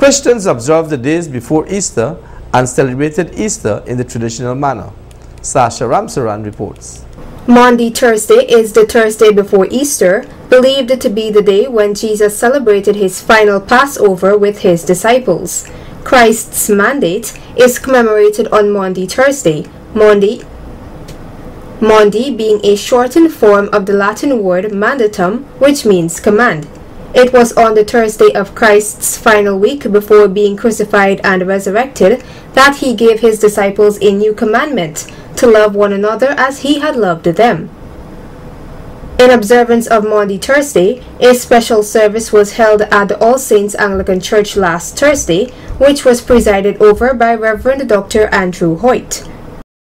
Christians observed the days before Easter and celebrated Easter in the traditional manner. Sasha Ramsaran reports. Maundy Thursday is the Thursday before Easter, believed to be the day when Jesus celebrated his final Passover with his disciples. Christ's mandate is commemorated on Maundy Thursday, Maundy being a shortened form of the Latin word mandatum, which means command. It was on the Thursday of Christ's final week before being crucified and resurrected that he gave his disciples a new commandment, to love one another as he had loved them. In observance of Maundy Thursday, a special service was held at the All Saints Anglican Church last Thursday, which was presided over by Reverend Dr. Andrew Hoyt.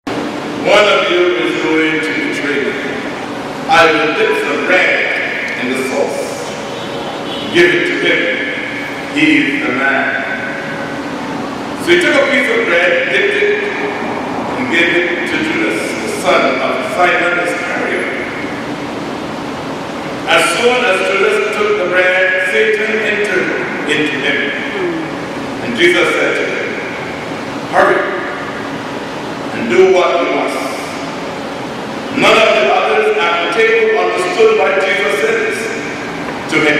One of you is going to betray me. I will dip the bread in the sauce. Give it to him. He is the man. So he took a piece of bread, dipped it, and gave it to Judas, the son of Simon Iscariot. As soon as Judas took the bread, Satan entered into him. And Jesus said to him, hurry and do what you must. None of the others at the table understood why Jesus said this to him,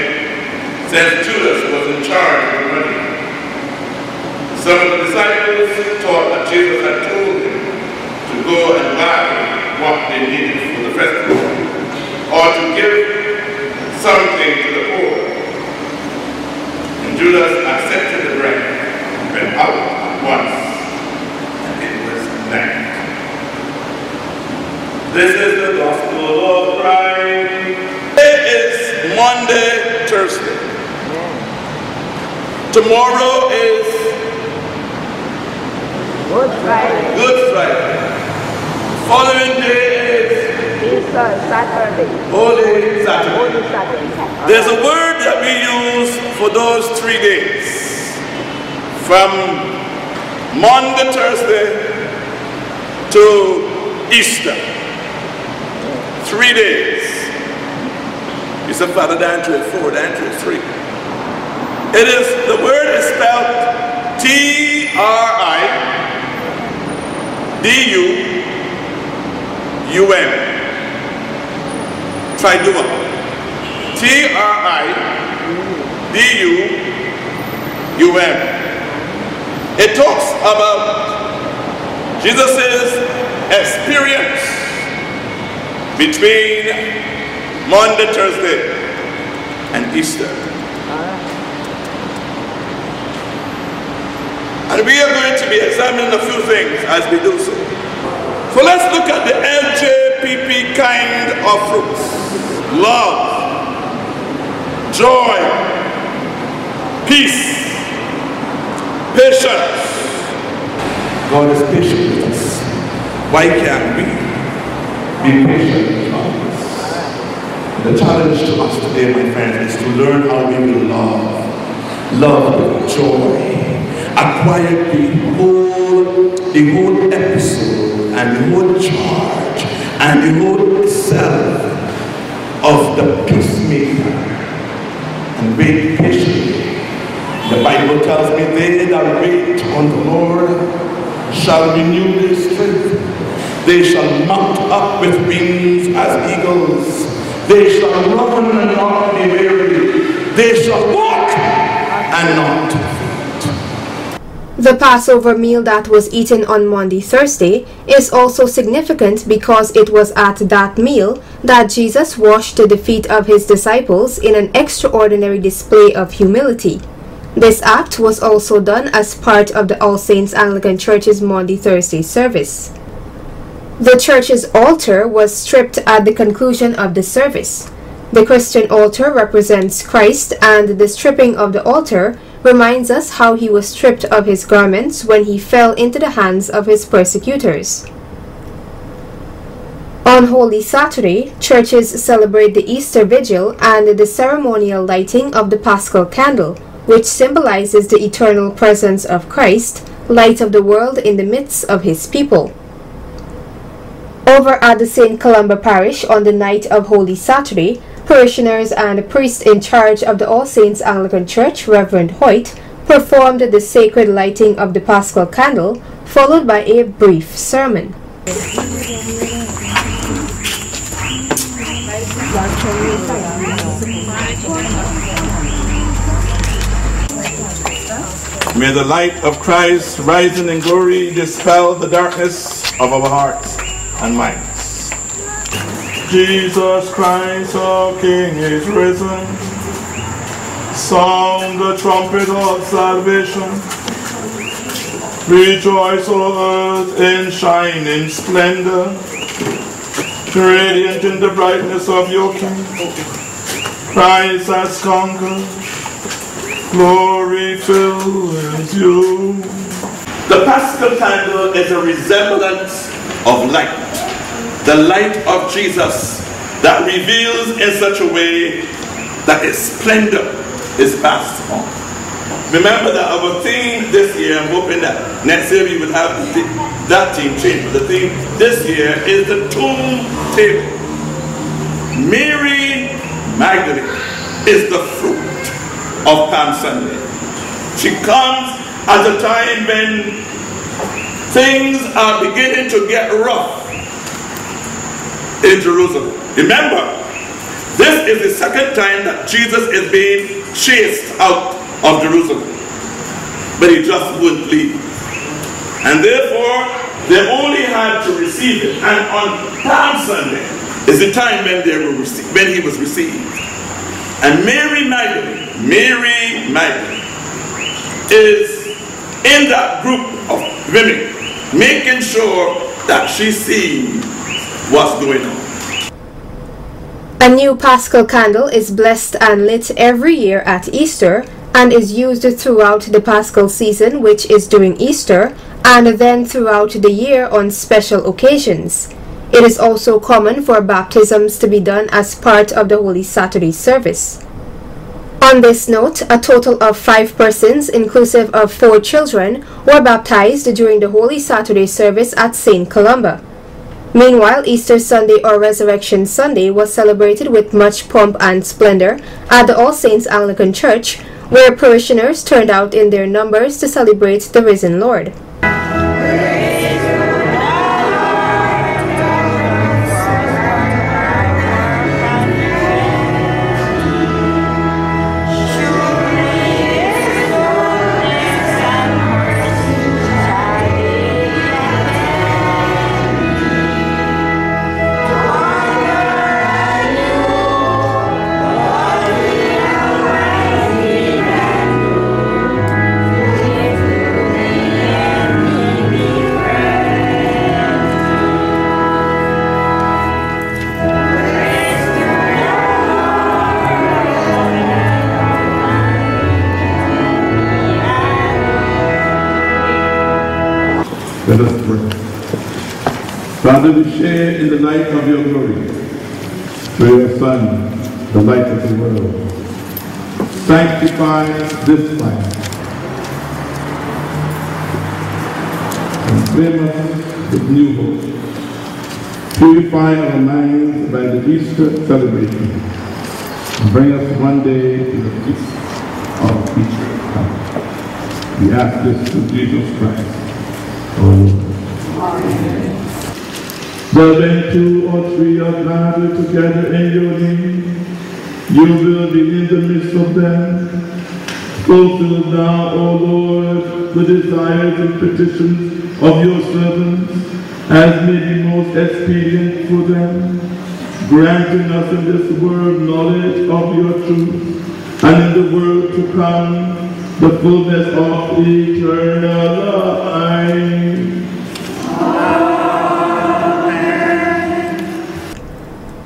since Judas was in charge of the money. Some of the disciples thought that Jesus had told them to go and buy what they needed for the festival, or to give something to the poor. And Judas accepted the bread and went out at once, and it was night. This is the gospel of Christ. It is Maundy Thursday. Tomorrow is Good Friday. Good Friday. Following day is Easter Saturday. Holy Saturday. Holy Saturday. There's a word that we use for those 3 days. From Maundy Thursday to Easter. 3 days. You said, Father, the answer is 4, the answer is 3. It is, the word is spelled T-R-I-D-U-U-M. Triduum. T-R-I-D-U-U-M. It talks about Jesus' experience between Maundy Thursday and Easter. And we are going to be examining a few things as we do so. So let's look at the LJPP kind of fruits. Love, joy, peace, patience. God is patient with us. Why can't we be patient with others? The challenge to us today, my friends, is to learn how we will love with joy. Acquired the whole episode and the whole charge and the whole self of the peacemaker and wait patiently. The Bible tells me they that wait on the Lord shall renew their strength. They shall mount up with wings as eagles. They shall run and not be weary. They shall walk and not faint. The Passover meal that was eaten on Maundy Thursday is also significant because it was at that meal that Jesus washed the feet of his disciples in an extraordinary display of humility. This act was also done as part of the All Saints Anglican Church's Maundy Thursday service. The church's altar was stripped at the conclusion of the service. The Christian altar represents Christ, and the stripping of the altar reminds us how he was stripped of his garments when he fell into the hands of his persecutors. On Holy Saturday, churches celebrate the Easter Vigil and the ceremonial lighting of the Paschal Candle, which symbolizes the eternal presence of Christ, light of the world in the midst of his people. Over at the St. Columba Parish on the night of Holy Saturday, parishioners and the priest in charge of the All Saints Anglican Church, Reverend Hoyt, performed the sacred lighting of the Paschal candle, followed by a brief sermon. May the light of Christ rising in glory dispel the darkness of our hearts and minds. Jesus Christ, our King, is risen. Sound the trumpet of salvation. Rejoice, O earth, in shining splendor, radiant in the brightness of your King. Christ has conquered. Glory fills you. The Paschal candle is a resemblance of light. The light of Jesus that reveals in such a way that its splendor is passed on. Remember that our theme this year, I'm hoping that next year we would have that theme change. But the theme this year is the tomb table. Mary Magdalene is the fruit of Palm Sunday. She comes at a time when things are beginning to get rough in Jerusalem. Remember, this is the second time that Jesus is being chased out of Jerusalem, but he just wouldn't leave. And therefore, they only had to receive it. And on Palm Sunday is the time when he was received. And Mary Magdalene is in that group of women, making sure that she sees what's going on. A new Paschal candle is blessed and lit every year at Easter and is used throughout the Paschal season, which is during Easter, and then throughout the year on special occasions. It is also common for baptisms to be done as part of the Holy Saturday service. On this note, a total of 5 persons, inclusive of 4 children, were baptized during the Holy Saturday service at St. Columba. Meanwhile, Easter Sunday or Resurrection Sunday was celebrated with much pomp and splendor at the All Saints Anglican Church, where parishioners turned out in their numbers to celebrate the risen Lord. Let us pray. Father, we share in the light of your glory through your Son, the light of the world. Sanctify this fire and flame us with new hope. Purify our minds by the Easter celebration and bring us one day to the feast of Easter. We ask this through Jesus Christ. But when 2 or 3 are gathered together in your name, you will be in the midst of them. Fulfill now, O Lord, the desires and petitions of your servants, as may be most expedient for them, granting us in this world knowledge of your truth, and in the world to come, the fullness of eternal life.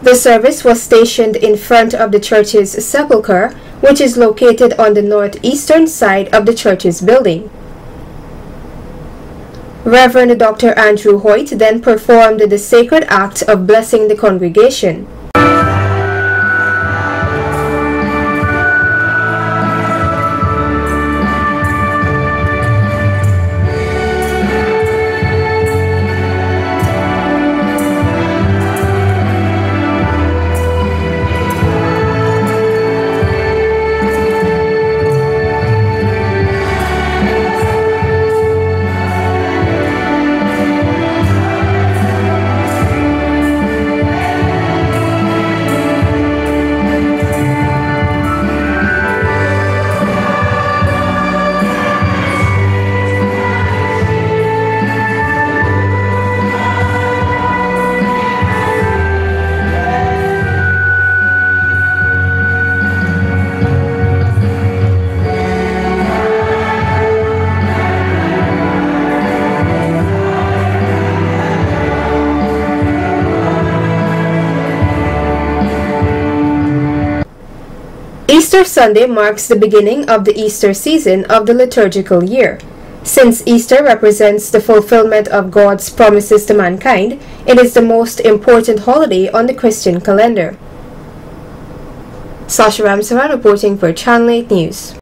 The service was stationed in front of the church's sepulchre, which is located on the northeastern side of the church's building. Reverend Dr. Andrew Hoyt then performed the sacred act of blessing the congregation. Easter Sunday marks the beginning of the Easter season of the liturgical year. Since Easter represents the fulfillment of God's promises to mankind, it is the most important holiday on the Christian calendar. Sasha Ramsaran reporting for Channel 8 News.